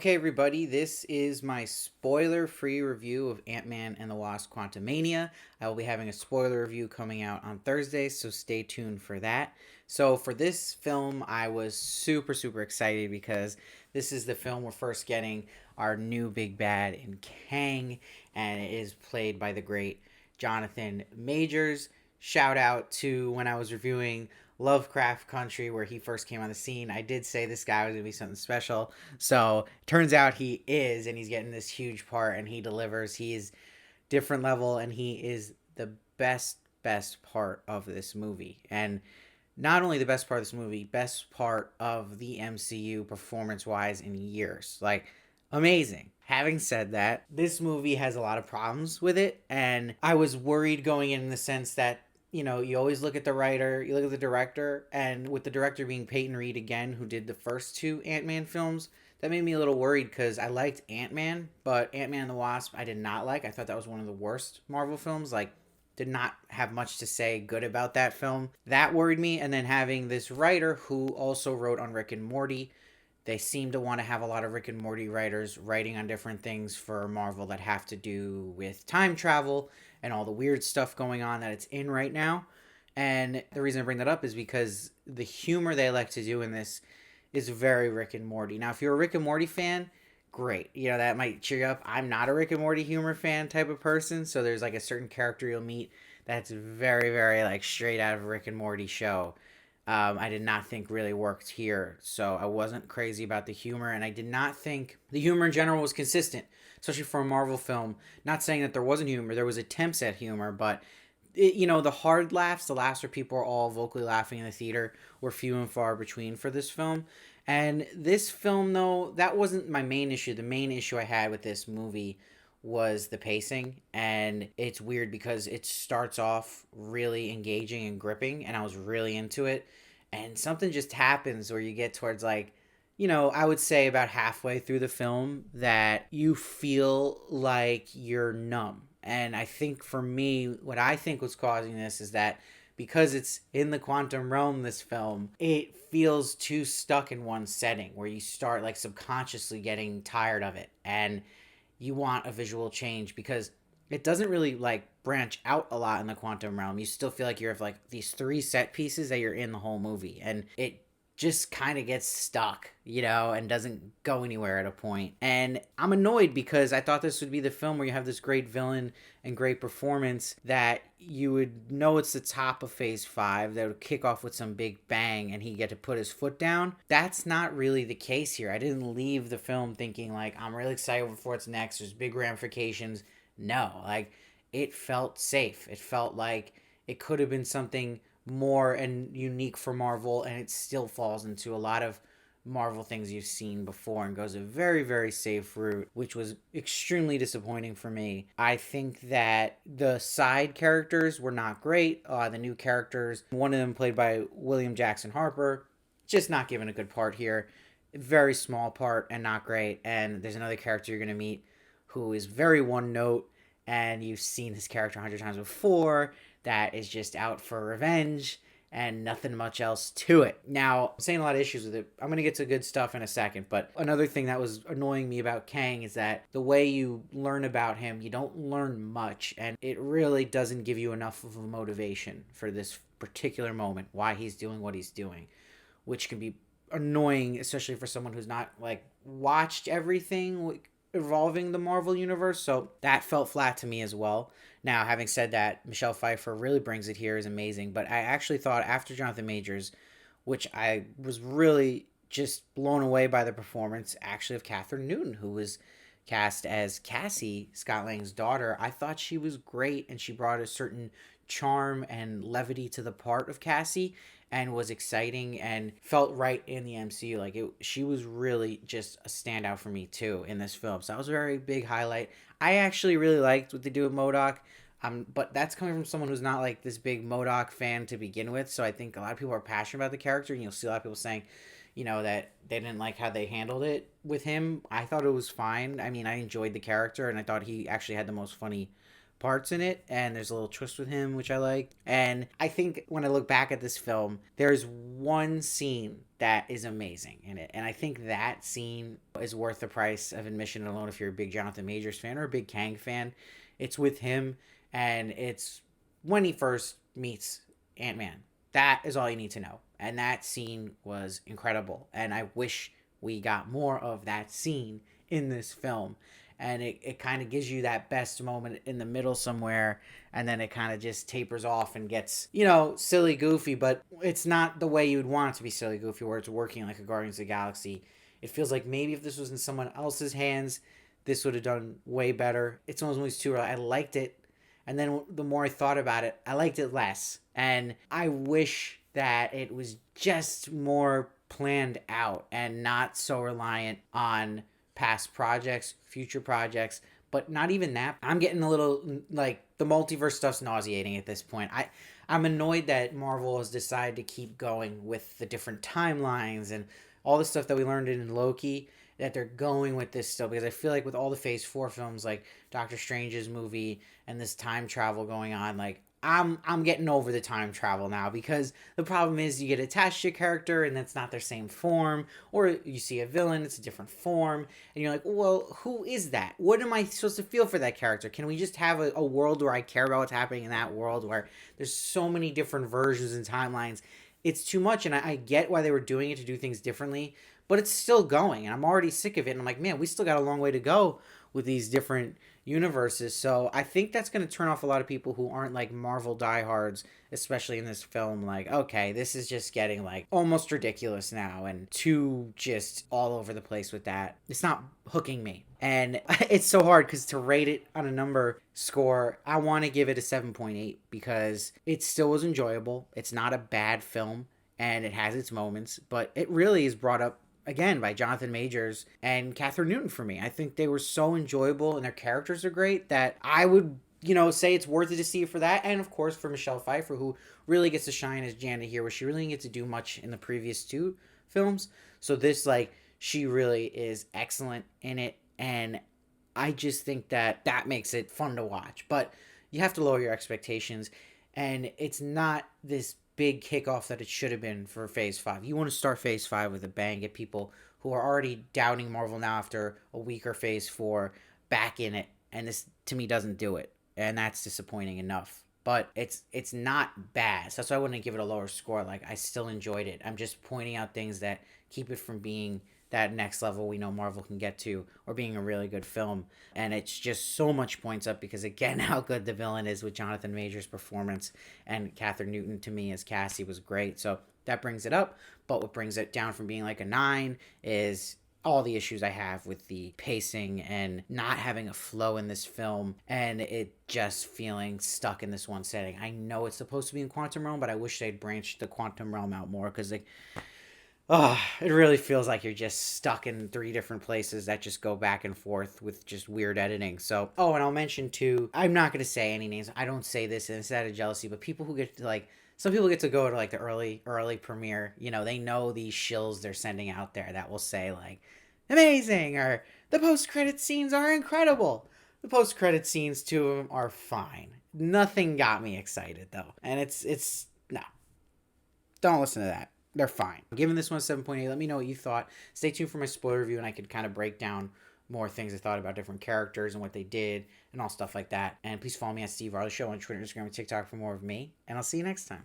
Okay, everybody, this is my spoiler-free review of Ant-Man and the Wasp: Quantumania. I will be having a spoiler review coming out on Thursday, so stay tuned for that. So for this film, I was super excited because this is the film we're first getting our new big bad in Kang, and it is played by the great Jonathan Majors. Shout out to when I was reviewing Lovecraft Country, where he first came on the scene. I did say this guy was going to be something special. So turns out he is, and he's getting this huge part, and he delivers. He is different level, and he is the best part of this movie. And not only the best part of this movie, best part of the MCU performance wise in years. Like, amazing. Having said that, this movie has a lot of problems with it, and I was worried going in the sense that you always look at the writer, you look at the director, and with the director being Peyton Reed again, who did the first two Ant-Man films, that made me a little worried because I liked Ant-Man, but Ant-Man and the Wasp I did not like. I thought that was one of the worst Marvel films. Like, did not have much to say good about that film. That worried me, and then having this writer who also wrote on Rick and Morty, they seem to want to have a lot of Rick and Morty writers writing on different things for Marvel that have to do with time travel and all the weird stuff going on that it's in right now. And the reason I bring that up is because the humor they like to do in this is very Rick and Morty. Now, if you're a Rick and Morty fan, great. That might cheer you up. I'm not a Rick and Morty humor fan type of person, so there's like a certain character you'll meet that's very like straight out of a Rick and Morty show. I did not think really worked here, so I wasn't crazy about the humor, and I did not think the humor in general was consistent, especially for a Marvel film. Not saying that there wasn't humor, there was attempts at humor, but the hard laughs, the laughs where people are all vocally laughing in the theater, were few and far between for this film. And this film, though, that wasn't my main issue. The main issue I had with this movie was the pacing, and it's weird because it starts off really engaging and gripping, and I was really into it, and something just happens where you get towards, like, I would say about halfway through the film that you feel like you're numb. And I think for me, what I think was causing this is that because it's in the quantum realm, this film, it feels too stuck in one setting where you start like subconsciously getting tired of it, and you want a visual change because it doesn't really like branch out a lot in the quantum realm. You still feel like you're like these three set pieces that you're in the whole movie, and it just kind of gets stuck, and doesn't go anywhere at a point. And I'm annoyed because I thought this would be the film where you have this great villain and great performance that you would know it's the top of phase 5 that would kick off with some big bang and he'd get to put his foot down. That's not really the case here. I didn't leave the film thinking like I'm really excited for what's next, there's big ramifications. No, like, it felt safe. It felt like it could have been something more and unique for Marvel, and it still falls into a lot of Marvel things you've seen before and goes a very safe route, which was extremely disappointing for me. I think that the side characters were not great. The new characters, one of them played by William Jackson Harper, just not given a good part here. Very small part and not great. And there's another character you're going to meet who is very one note, and you've seen this character 100 times before, that is just out for revenge and nothing much else to it. Now, I'm saying a lot of issues with it. I'm going to get to good stuff in a second, but another thing that was annoying me about Kang is that the way you learn about him, you don't learn much, and it really doesn't give you enough of a motivation for this particular moment, why he's doing what he's doing, which can be annoying, especially for someone who's not, like, watched everything involving the Marvel Universe, so that felt flat to me as well. Now, having said that, Michelle Pfeiffer really brings it here, is amazing, but I actually thought after Jonathan Majors, which I was really just blown away by the performance, actually, of Catherine Newton, who was cast as Cassie, Scott Lang's daughter. I thought she was great, and she brought a certain charm and levity to the part of Cassie, and was exciting and felt right in the MCU. Like, she was really just a standout for me too in this film. So that was a very big highlight. I actually really liked what they do with MODOK. But that's coming from someone who's not like this big MODOK fan to begin with. So I think a lot of people are passionate about the character, and you'll see a lot of people saying, that they didn't like how they handled it with him. I thought it was fine. I mean, I enjoyed the character, and I thought he actually had the most funny parts in it, and there's a little twist with him which I liked. And I think when I look back at this film, there's one scene that is amazing in it, and I think that scene is worth the price of admission alone if you're a big Jonathan Majors fan or a big Kang fan. It's with him, and it's when he first meets Ant-Man. That is all you need to know. And that scene was incredible. And I wish we got more of that scene in this film. And it kind of gives you that best moment in the middle somewhere, and then it kind of just tapers off and gets, silly goofy, but it's not the way you would want it to be silly goofy, where it's working like a Guardians of the Galaxy. It feels like maybe if this was in someone else's hands, this would have done way better. It's one of those movies too where I liked it, and then the more I thought about it, I liked it less. And I wish that it was just more planned out and not so reliant on past projects, future projects, but not even that. I'm getting a little, like, the multiverse stuff's nauseating at this point. I'm annoyed that Marvel has decided to keep going with the different timelines and all the stuff that we learned in Loki, that they're going with this still, because I feel like with all the Phase 4 films, like Doctor Strange's movie and this time travel going on, like, I'm getting over the time travel now, because the problem is you get attached to a character and that's not their same form, or you see a villain, it's a different form, and you're like, well, who is that? What am I supposed to feel for that character? Can we just have a world where I care about what's happening in that world, where there's so many different versions and timelines? It's too much, and I get why they were doing it, to do things differently, but it's still going, and I'm already sick of it, and I'm like, man, we still got a long way to go with these different universes. So I think that's going to turn off a lot of people who aren't like Marvel diehards, especially in this film. Like, okay, this is just getting like almost ridiculous now, and too just all over the place with that. It's not hooking me. And it's so hard, because to rate it on a number score, I want to give it a 7.8, because it still was enjoyable. It's not a bad film, and it has its moments, but it really is brought up again by Jonathan Majors and Catherine Newton for me. I think they were so enjoyable, and their characters are great, that I would, say it's worth it to see it for that. And of course for Michelle Pfeiffer, who really gets to shine as Janet here, where she really didn't get to do much in the previous two films. So this, like, she really is excellent in it, and I just think that makes it fun to watch. But you have to lower your expectations, and it's not this big kickoff that it should have been for Phase 5. You want to start Phase 5 with a bang, get people who are already doubting Marvel now after a weaker Phase 4 back in it, and this, to me, doesn't do it, and that's disappointing enough. But it's not bad, so that's why I wouldn't give it a lower score. Like, I still enjoyed it. I'm just pointing out things that keep it from being that next level we know Marvel can get to, or being a really good film. And it's just so much points up, because again, how good the villain is with Jonathan Majors' performance, and Catherine Newton to me as Cassie was great. So that brings it up. But what brings it down from being like a 9 is all the issues I have with the pacing and not having a flow in this film, and it just feeling stuck in this one setting. I know it's supposed to be in Quantum Realm, but I wish they'd branched the Quantum Realm out more, because like, it really feels like you're just stuck in 3 different places that just go back and forth with just weird editing. So, and I'll mention too, I'm not going to say any names. I don't say this, and it's out of jealousy, but people who get to, like, some people get to go to like the early premiere, they know these shills they're sending out there that will say like, amazing, or the post-credit scenes are incredible. The post-credit scenes, 2 of them, are fine. Nothing got me excited though. And it's no. Don't listen to that. They're fine. I'm giving this one a 7.8. Let me know what you thought. Stay tuned for my spoiler review, and I could kind of break down more things I thought about different characters and what they did and all stuff like that. And please follow me at Steve Varley Show on Twitter, Instagram, and TikTok for more of me. And I'll see you next time.